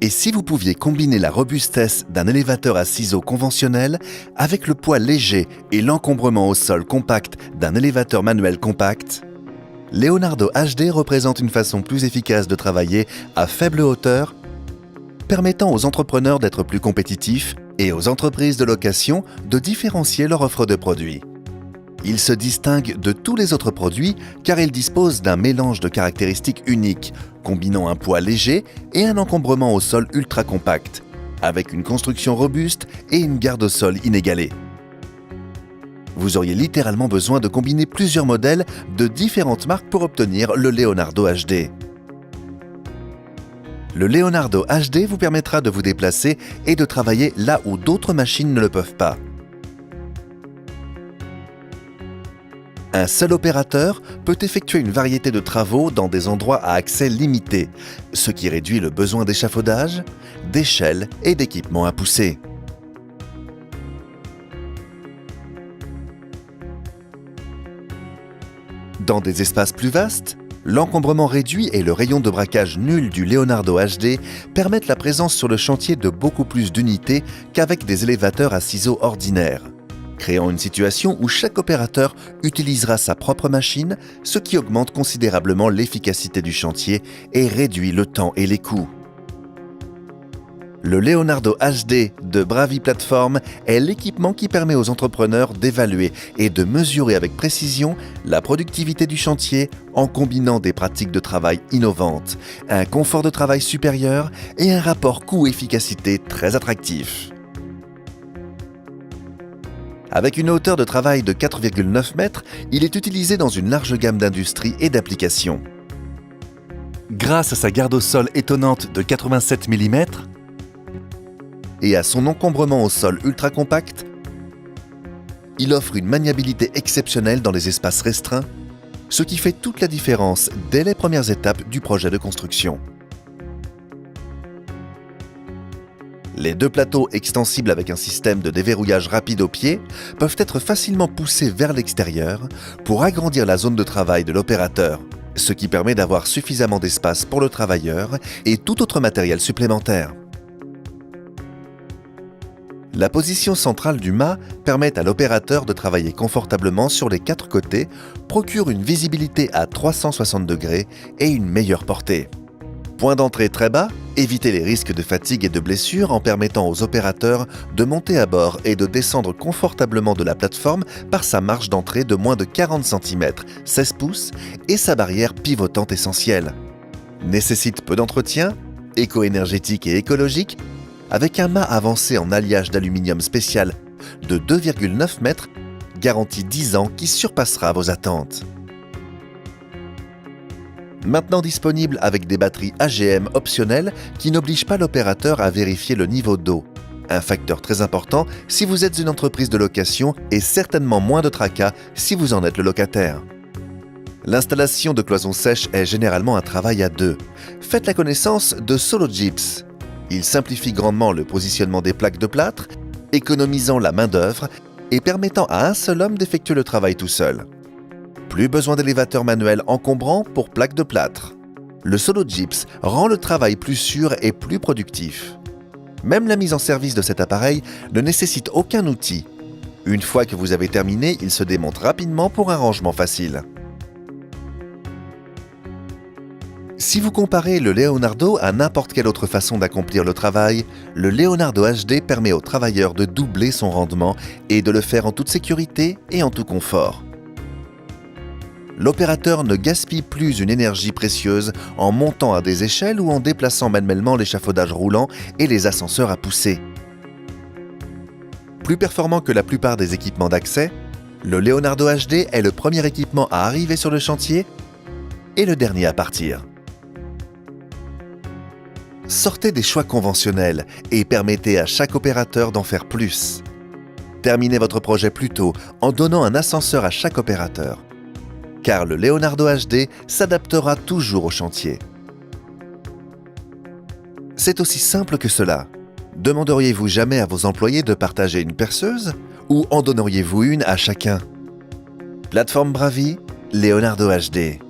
Et si vous pouviez combiner la robustesse d'un élévateur à ciseaux conventionnel avec le poids léger et l'encombrement au sol compact d'un élévateur manuel compact, Leonardo HD représente une façon plus efficace de travailler à faible hauteur, permettant aux entrepreneurs d'être plus compétitifs et aux entreprises de location de différencier leur offre de produits. Il se distingue de tous les autres produits car il dispose d'un mélange de caractéristiques uniques, combinant un poids léger et un encombrement au sol ultra compact, avec une construction robuste et une garde au sol inégalée. Vous auriez littéralement besoin de combiner plusieurs modèles de différentes marques pour obtenir le Leonardo HD. Le Leonardo HD vous permettra de vous déplacer et de travailler là où d'autres machines ne le peuvent pas. Un seul opérateur peut effectuer une variété de travaux dans des endroits à accès limité, ce qui réduit le besoin d'échafaudage, d'échelles et d'équipements à pousser. Dans des espaces plus vastes, l'encombrement réduit et le rayon de braquage nul du Leonardo HD permettent la présence sur le chantier de beaucoup plus d'unités qu'avec des élévateurs à ciseaux ordinaires, créant une situation où chaque opérateur utilisera sa propre machine, ce qui augmente considérablement l'efficacité du chantier et réduit le temps et les coûts. Le Leonardo HD de Bravi Platform est l'équipement qui permet aux entrepreneurs d'évaluer et de mesurer avec précision la productivité du chantier en combinant des pratiques de travail innovantes, un confort de travail supérieur et un rapport coût-efficacité très attractif. Avec une hauteur de travail de 4,9 mètres, il est utilisé dans une large gamme d'industries et d'applications. Grâce à sa garde au sol étonnante de 87 mm et à son encombrement au sol ultra compact, il offre une maniabilité exceptionnelle dans les espaces restreints, ce qui fait toute la différence dès les premières étapes du projet de construction. Les deux plateaux extensibles avec un système de déverrouillage rapide au pied peuvent être facilement poussés vers l'extérieur pour agrandir la zone de travail de l'opérateur, ce qui permet d'avoir suffisamment d'espace pour le travailleur et tout autre matériel supplémentaire. La position centrale du mât permet à l'opérateur de travailler confortablement sur les quatre côtés, procure une visibilité à 360 degrés et une meilleure portée. Point d'entrée très bas, évitez les risques de fatigue et de blessures en permettant aux opérateurs de monter à bord et de descendre confortablement de la plateforme par sa marge d'entrée de moins de 40 cm, 16 pouces, et sa barrière pivotante essentielle. Nécessite peu d'entretien, éco-énergétique et écologique, avec un mât avancé en alliage d'aluminium spécial de 2,9 mètres, garantie 10 ans qui surpassera vos attentes. Maintenant disponible avec des batteries AGM optionnelles qui n'obligent pas l'opérateur à vérifier le niveau d'eau. Un facteur très important si vous êtes une entreprise de location et certainement moins de tracas si vous en êtes le locataire. L'installation de cloisons sèches est généralement un travail à deux. Faites la connaissance de SoloGyps. Il simplifie grandement le positionnement des plaques de plâtre, économisant la main-d'œuvre et permettant à un seul homme d'effectuer le travail tout seul. Plus besoin d'élévateur manuel encombrant pour plaques de plâtre. Le SoloGyps rend le travail plus sûr et plus productif. Même la mise en service de cet appareil ne nécessite aucun outil. Une fois que vous avez terminé, il se démonte rapidement pour un rangement facile. Si vous comparez le Leonardo à n'importe quelle autre façon d'accomplir le travail, le Leonardo HD permet au travailleur de doubler son rendement et de le faire en toute sécurité et en tout confort. L'opérateur ne gaspille plus une énergie précieuse en montant à des échelles ou en déplaçant manuellement l'échafaudage roulant et les ascenseurs à pousser. Plus performant que la plupart des équipements d'accès, le Leonardo HD est le premier équipement à arriver sur le chantier et le dernier à partir. Sortez des choix conventionnels et permettez à chaque opérateur d'en faire plus. Terminez votre projet plus tôt en donnant un ascenseur à chaque opérateur. Car le Leonardo HD s'adaptera toujours au chantier. C'est aussi simple que cela. Demanderiez-vous jamais à vos employés de partager une perceuse ou en donneriez-vous une à chacun? Plateforme Bravi, Leonardo HD.